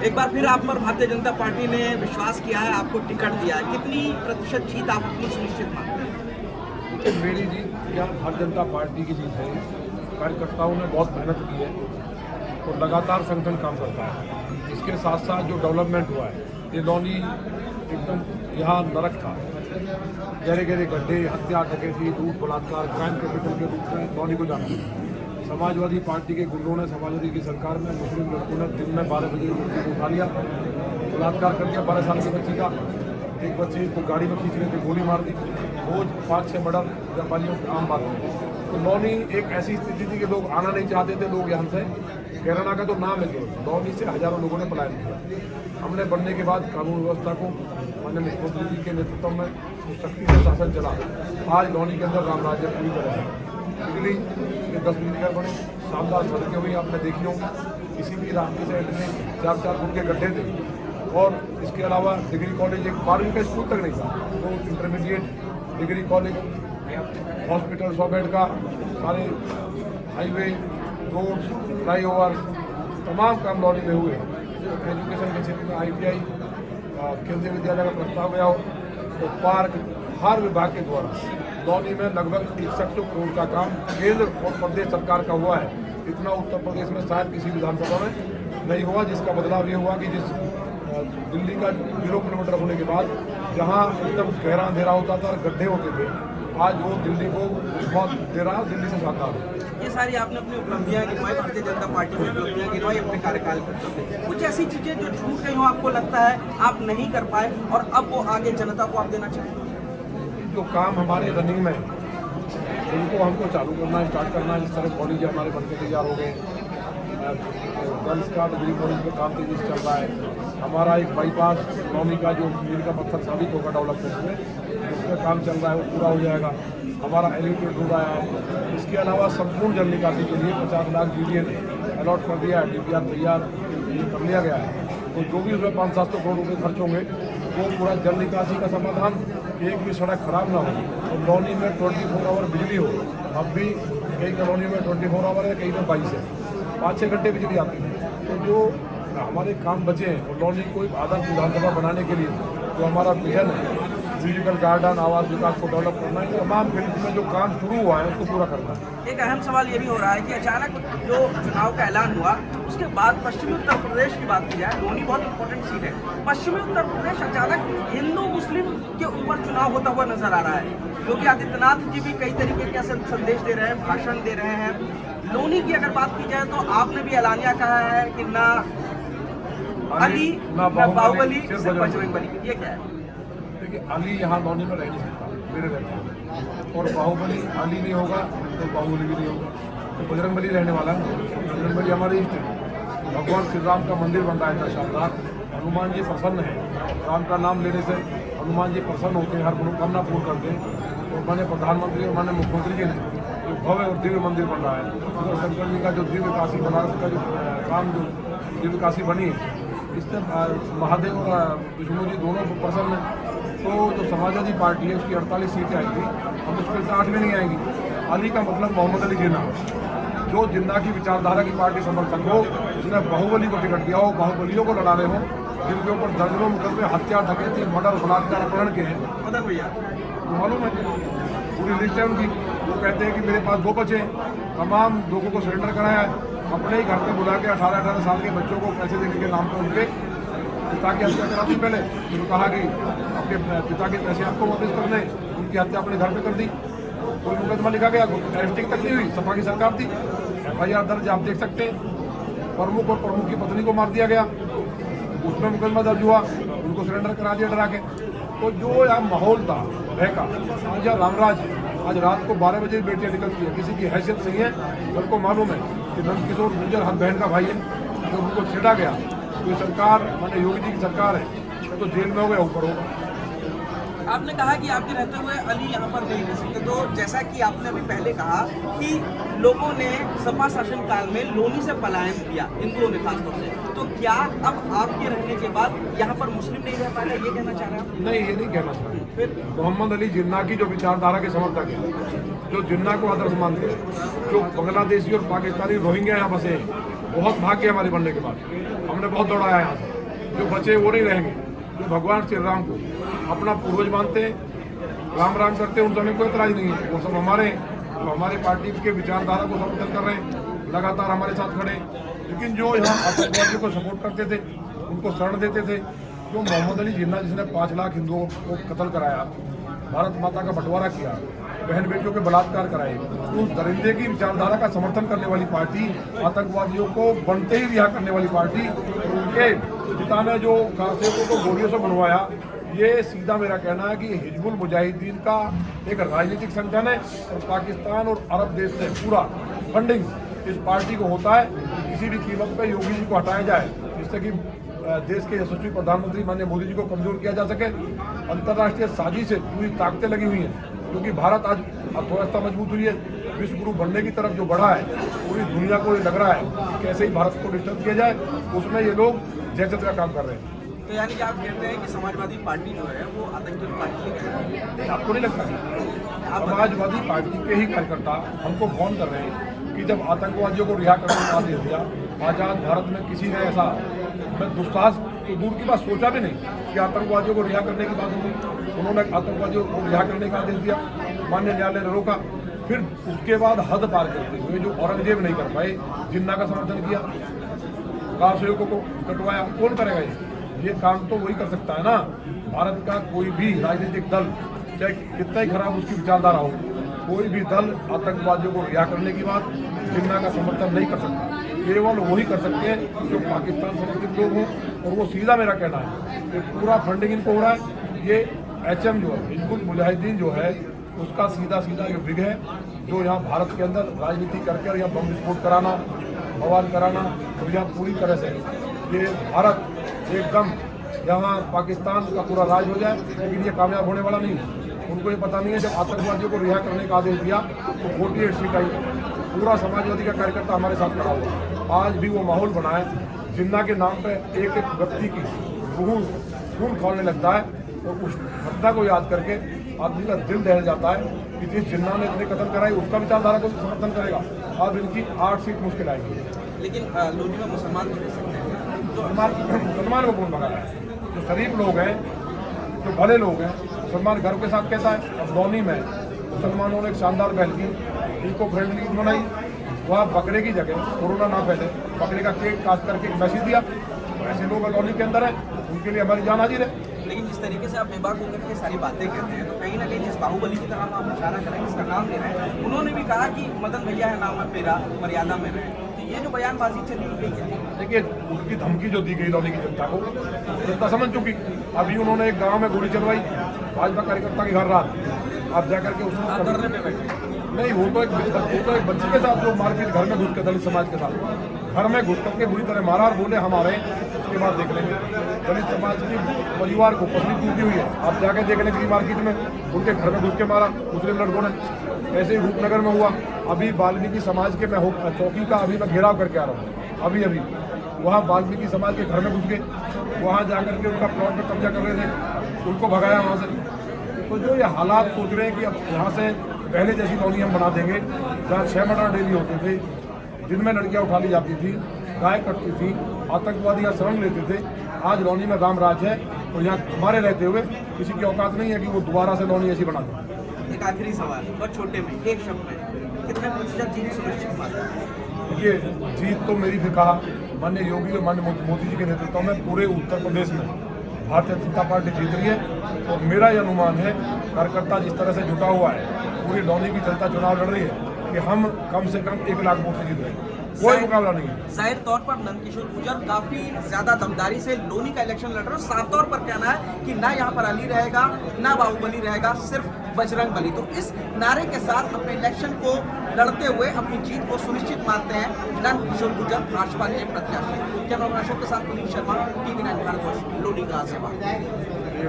एक बार फिर आप पर भारतीय जनता पार्टी ने विश्वास किया है, आपको टिकट दिया है, कितनी प्रतिशत जीत आप अपनी सुनिश्चित मानते हैं? कि मेरी जीत या भारतीय जनता पार्टी की जीत है। कार्यकर्ताओं ने बहुत मेहनत की है और लगातार संगठन काम करता है। इसके साथ साथ जो डेवलपमेंट हुआ है, ये लौनी एकदम यहाँ नरक था, गहरे गहरे गड्ढे, हत्या, डकैती, लूट, बलात्कार, क्राइम कैपिटल के रूप में लौनी को जाना था। समाजवादी पार्टी के गुंडों ने समाजवादी की सरकार में मुस्लिम लड़कों ने दिन में 12 बजे लड़की को उठा लिया, बलात्कार कर दिया 12 साल की बच्ची का। एक बच्चे को गाड़ी में खींच रहे थे, गोली मार दी। रोज 5-6 मर्डर व्यापारियों की आम बात है। तो लौनी एक ऐसी स्थिति थी कि लोग आना नहीं चाहते थे, लोग यहाँ से कैराना का तो नाम है केवल, लौनी से हजारों लोगों ने पलायन किया। हमने बनने के बाद कानून व्यवस्था को माननीय मुख्यमंत्री जी के नेतृत्व में सख्ती से शासन चला। आज लौनी के अंदर राम राज्य पूरी तरह है। बिजली के 10 बिजली घर बने, शानदार सड़कें हुई, आपने देखी होंगी। किसी भी रास्ते से हटने 4-4 फुट के गड्ढे थे। और इसके अलावा डिग्री कॉलेज, एक 12वीं का स्कूल तक नहीं था, तो intermediate, degree college, hospital 100 bed का, सारे हाईवे, रोड्स, फ्लाईओवर, तमाम काम लौनी में हुए। एजुकेशन के क्षेत्र में ITI, केंद्रीय विद्यालय का प्रस्ताव गया हो, तो पार्क, हर विभाग के द्वारा लौनी में लगभग 6100 करोड़ का काम केंद्र और प्रदेश सरकार का हुआ है। इतना उत्तर प्रदेश में शायद किसी विधानसभा में नहीं हुआ, जिसका बदलाव ये हुआ कि जिस दिल्ली का 0 किलोमीटर होने के बाद जहाँ एकदम गहरा अंधेरा होता था और गड्ढे होते थे, आज वो दिल्ली को बहुत दे रहा है, दिल्ली से शानदार। ये सारी आपने अपनी उपलब्धियां गिनवाई, भारतीय जनता पार्टी की उपलब्धियां गिनवाई अपने कार्यकाल में। कुछ ऐसी चीजें जो छूट गई हो, आपको लगता है आप नहीं कर पाए और अब वो आगे जनता को आप देना चाहेंगे? जो काम हमारे रनिंग में है, उनको हमको चालू करना, स्टार्ट करना। जिस तरह कॉलेज हमारे बनके तैयार हो गए, गर्ल्स का डिग्री कॉलेज का काम तेजी से चल रहा है। हमारा एक बाईपास लौनी का जो मील का पत्थर साबित होगा डेवलपमेंट में, उसका काम चल रहा है, वो पूरा हो जाएगा। हमारा एलिवेटेड रोड आया है। इसके अलावा संपूर्ण जल निकासी के लिए 50 लाख BDA अलॉट कर दिया है, DPR तैयार ये कर लिया गया है। तो जो भी उसमें 500-700 करोड़ रुपये खर्च होंगे, वो पूरा जल निकासी का समाधान, एक भी सड़क खराब ना हो और लौनी में 24 आवर बिजली हो। अब भी कई कॉलोनी में 24 आवर है, कई में 22 है, 5-6 घंटे बिजली आती है। तो जो हमारे काम बचे हैं और लौनी को एक आदर्श विधानसभा बनाने के लिए जो हमारा विजन है, म्यूजिकल गार्डन, आवास विकास को डेवलप करना है, तमाम फील्ड में जो काम शुरू हुआ है उसको पूरा करना है। एक अहम सवाल ये भी हो रहा है कि अचानक जो चुनाव का ऐलान हुआ उसके बाद पश्चिमी उत्तर प्रदेश की बात की जाए, लौनी बहुत इंपॉर्टेंट सीट है, पश्चिमी उत्तर प्रदेश अचानक हिंदू मुस्लिम के ऊपर चुनाव होता हुआ नजर आ रहा है। योगी आदित्यनाथ जी भी कई तरीके के संदेश दे रहे हैं, भाषण दे रहे हैं। लौनी की अगर बात की जाए तो आपने भी ऐलानिया कहा है कि ना अली ना बाहुबली सिर्फ बजरंग बली, ये क्या है? देखिए, अली यहाँ लौनी में रह नहीं सकता, मेरे रहते हैं, और बाहुबली अली नहीं होगा तो बाहुबली भी नहीं होगा, तो बजरंग बली रहने वाला है। बजरंग बली हमारे इष्ट है। भगवान श्री राम का मंदिर बन रहा है इतना शानदार, हनुमान जी प्रसन्न है। राम का नाम लेने से हनुमान जी प्रसन्न होते हैं, हर मनोकामना पूर्ण करते हैं। तो मैंने प्रधानमंत्री और माननीय मुख्यमंत्री जी ने जो भव्य और दिव्य मंदिर बन रहा है, शंकर जी का जो दिव्य काशी बनारस का जो काम, जो दिव्य काशी बनी है, इससे महादेव और विष्णु जी दोनों प्रसन्न हैं। तो जो समाजवादी पार्टी है उसकी 48 सीटें आई थी, अब उसमें से 8 में नहीं आएंगी। अली का मतलब मोहम्मद अली जिन्ना, जो जिन्ना की विचारधारा की पार्टी समर्थक हो, उसने बाहुबली को टिकट दिया हो, बाहुबलियों को लड़ाने हो, जिनके ऊपर दर्जनों मुकदमे हत्या, डकैती, मर्डर, बलात्कार, अपहरण के हैं। मतलब भैया मालूम है, पूरी लिस्ट है उनकी। वो कहते हैं कि मेरे पास 2 बच्चे, तमाम लोगों को सरेंडर कराया है, अपने ही घर पे बुला के 18-18 साल के बच्चों को पैसे देने के नाम पर उनके पिता की हत्या करा दी। पहले उन्होंने कहा कि अपने पिता के पैसे आपको वापस कर दें, उनकी हत्या अपने घर पे कर दी। कोई मुकदमा लिखा गया, अरेस्टिंग तक नहीं हुई, सपा की सरकार थी, FIR दर्ज आप देख सकते हैं। प्रमुख और प्रमुख की पत्नी को मार दिया गया, उसमें मुकदमा दर्ज हुआ, उनको सरेंडर करा दिया डरा के। तो जो यहाँ माहौल था का, आज यहाँ रामराज, आज रात को 12 बजे बेटियाँ निकलती है, किसी की हैसियत नहीं है। सबको मालूम है कि नंद किशोर गुर्जर हम बहन का भाई है, तो उनको छेड़ा गया। तो सरकार माननीय योगी जी की सरकार है, तो जेल में हो गया, ऊपर होगा। आपने कहा कि आपके रहते हुए अली यहाँ पर नहीं रह सकते, तो जैसा कि आपने अभी पहले कहा कि लोगों ने सपा शासन काल में लौनी से पलायन किया, हिंदुओं ने खासतौर से, तो क्या अब आपके रहने के बाद यहाँ पर मुस्लिम नहीं रह पाएगा, ये कहना चाह रहे हैं आप? नहीं, ये नहीं कहना चाह रहे। फिर मोहम्मद अली जिन्ना की जो विचारधारा के समर्थक है, जो जिन्ना को आदर्श मानते हैं, जो बांग्लादेशी और पाकिस्तानी रोहिंग्या यहाँ बसे हैं, बहुत भाग्य हमारे बनने के बाद हमने बहुत दौड़ाया यहाँ से। जो बचे वो नहीं रहेंगे, जो भगवान श्री राम को अपना पूर्वज मानते हैं, राम राम करते हैं, उन समय कोई एतराज नहीं है। वो सब हमारे हैं, तो हमारे पार्टी के विचारधारा को समर्थन कर रहे हैं, लगातार हमारे साथ खड़े। लेकिन जो यहाँ आतंकवादियों को सपोर्ट करते थे, उनको शरण देते थे, जो मोहम्मद अली जिन्ना जिसने 5 लाख हिंदुओं को कत्ल कराया, भारत माता का बंटवारा किया, बहन बेटियों के बलात्कार कराए, उस दरिंदे की विचारधारा का समर्थन करने वाली पार्टी, आतंकवादियों को बनते ही रिहा करने वाली पार्टी, उनके पिता ने जो कांसेकों को गोलियों से बनवाया, ये सीधा मेरा कहना है कि हिजबुल मुजाहिदीन का एक राजनीतिक संगठन है और पाकिस्तान और अरब देश से पूरा फंडिंग इस पार्टी को होता है कि किसी भी कीमत पर योगी जी को हटाया जाए, जिससे कि देश के यशस्वी प्रधानमंत्री माननीय मोदी जी को कमजोर किया जा सके। अंतर्राष्ट्रीय साजिश से पूरी ताकतें लगी हुई हैं, क्योंकि भारत आज अर्थव्यवस्था मजबूत हुई है, विश्व गुरु बनने की तरफ जो बढ़ा है, पूरी दुनिया को ये लग रहा है कि कैसे ही भारत को डिस्टर्ब किया जाए, उसमें ये लोग जैसे का काम कर रहे हैं। तो यानी कि आप कहते हैं कि समाजवादी पार्टी जो है वो आतंकी पार्टी है? आपको नहीं लगता? समाजवादी पार्टी के ही कार्यकर्ता हमको फोन कर रहे हैं कि जब आतंकवादियों को रिहा करने का आदेश दिया, आज़ाद भारत में किसी ने ऐसा, मैं दुस्साहस तो दूर की बात सोचा भी नहीं कि आतंकवादियों को रिहा करने की बात होगी। उन्होंने आतंकवादियों को रिहा करने का आदेश दिया, माननीय न्यायालय ने रोका, फिर उसके बाद हद पार करते हुए जो औरंगजेब नहीं कर पाए, जिन्ना का समर्थन किया, कारसेवकों को कटवाया, कौन करेगा ये काम? तो वही कर सकता है ना। भारत का कोई भी राजनीतिक दल, चाहे कितना ही खराब उसकी विचारधारा हो, कोई भी दल आतंकवादियों को रिहा करने की बात, जिन्ना का समर्थन नहीं कर सकता। केवल वही कर सकते हैं जो पाकिस्तान समर्थित लोग हों, और वो सीधा मेरा कहना है कि पूरा फंडिंग इनको हो रहा है। ये HM जो है, हिजबुल मुजाहिदीन जो है, उसका सीधा ये विग है, जो यहाँ भारत के अंदर राजनीति करके और यहाँ बम विस्फोट कराना, बवाल कराना, और यहाँ पूरी तरह से ये भारत एकदम यहाँ पाकिस्तान का पूरा राज हो जाए, लेकिन ये कामयाब होने वाला नहीं है। उनको ये पता नहीं है, जब आतंकवादियों को रिहा करने का आदेश दिया तो 48 सीट आई, पूरा समाजवादी का कार्यकर्ता हमारे साथ खड़ा हुआ। आज भी वो माहौल बना है, जिन्ना के नाम पे एक व्यक्ति की खून खोलने लगता है, और उस घटना को याद करके आदमी का दिल दहल जाता है कि जिस जिन्ना ने इतने कत्ल कराई उसका विचारधारा को समर्थन करेगा। आज इनकी 8 सीट मुश्किल आएगी। लेकिन लोधी में मुसलमान भी रह सकते हैं, तो मुसलमान को कौन भगा रहा है? जो शरीफ लोग हैं, जो भले लोग हैं, मुसलमान घर के साथ कहता है। अब लौनी में मुसलमानों ने एक शानदार पहल की, इको फ्रेंडली ईद मनाई, वहाँ बकरे की जगह कोरोना ना फैले, बकरे का केक काट करके एक मैसेज दिया। ऐसे लोग लौनी के अंदर है, उनके लिए हमारी जान हाजिर है। लेकिन जिस तरीके से आप बेबाक होकर के सारी बातें कहते हैं, तो कहीं ना कहीं जिस बाहुबली की तरफ आप इशारा करें, जिसका नाम ले रहे हैं, उन्होंने भी कहा कि मदन भैया है नाम है मेरा, मर्यादा में रहे। तो ये जो बयानबाजी चली गई है, देखिए उनकी धमकी जो दी गई लौनी की जनता को, जनता समझ चुकी। अभी उन्होंने एक गाँव में गोली चलवाई भाजपा कार्यकर्ता की, हर रात आप जाकर के उसको धरने पे बैठे नहीं, वो तो एक बच्ची के साथ जो मारपीट घर में घुस के दलित समाज के साथ घर में घुस करके बुरी तरह मारा, और बोले हम आ रहे हैं, उसके बाद देख लेंगे। दलित समाज की परिवार को पसली टूटी हुई है, आप जाके देख लेंगे मार्केट में उनके घर में घुस के मारा मुस्लिम लड़कों ने। ऐसे ही रूपनगर में हुआ। अभी वाल्मीकि समाज के मैं चौकी का अभी मैं घेराव करके आ रहा हूँ, अभी वहाँ वाल्मीकि समाज के घर में घुस गए, वहाँ जाकर के उनका प्लॉट पर कब्जा कर रहे थे, उनको भगाया वहाँ से। तो जो ये हालात सोच रहे हैं कि अब यहाँ से पहले जैसी कॉलोनी हम बना देंगे, जहाँ 6 मर्डर डेली होते थे, दिन में लड़कियाँ उठा ली जाती थी, गाय कटती थी, आतंकवादी यहाँ शरण लेते थे। आज लौनी में राम राज है, और यहाँ हमारे रहते हुए किसी की औकात नहीं है कि वो दोबारा से लौनी ऐसी बना दें। एक आखिरी सवाल, बहुत छोटे में, एक शब्द में, कितने प्रतिशत जीत सुनिश्चित मानते हैं? देखिए, जीत तो मेरी भी कहा माननीय योगी और माननीय मोदी जी के नेतृत्व में पूरे उत्तर प्रदेश में भारतीय जनता पार्टी जीत रही है। और मेरा ये अनुमान है, कार्यकर्ता जिस तरह से जुटा हुआ है, पूरी लौनी की जनता चुनाव लड़ रही है कि हम कम से कम 1 लाख वोट से जीत रहे हैं, कोई मुकाबला नहीं है। जाहिर तौर पर नंदकिशोर गुर्जर काफी ज्यादा दमदारी से लोनी का इलेक्शन लड़ रहे हैं। साफ तौर पर कहना है कि ना यहाँ पर अली रहेगा, ना बाहुबली रहेगा, सिर्फ बजरंग बली। तो इस नारे के साथ अपने इलेक्शन को लड़ते हुए अपनी जीत को सुनिश्चित मानते हैं नंदकिशोर गुर्जर, भाजपा के प्रत्याशी। कैमरा अशोक के साथ पुनीत शर्मा, TV9 भारतवर्ष, लोनी गाजियाबाद।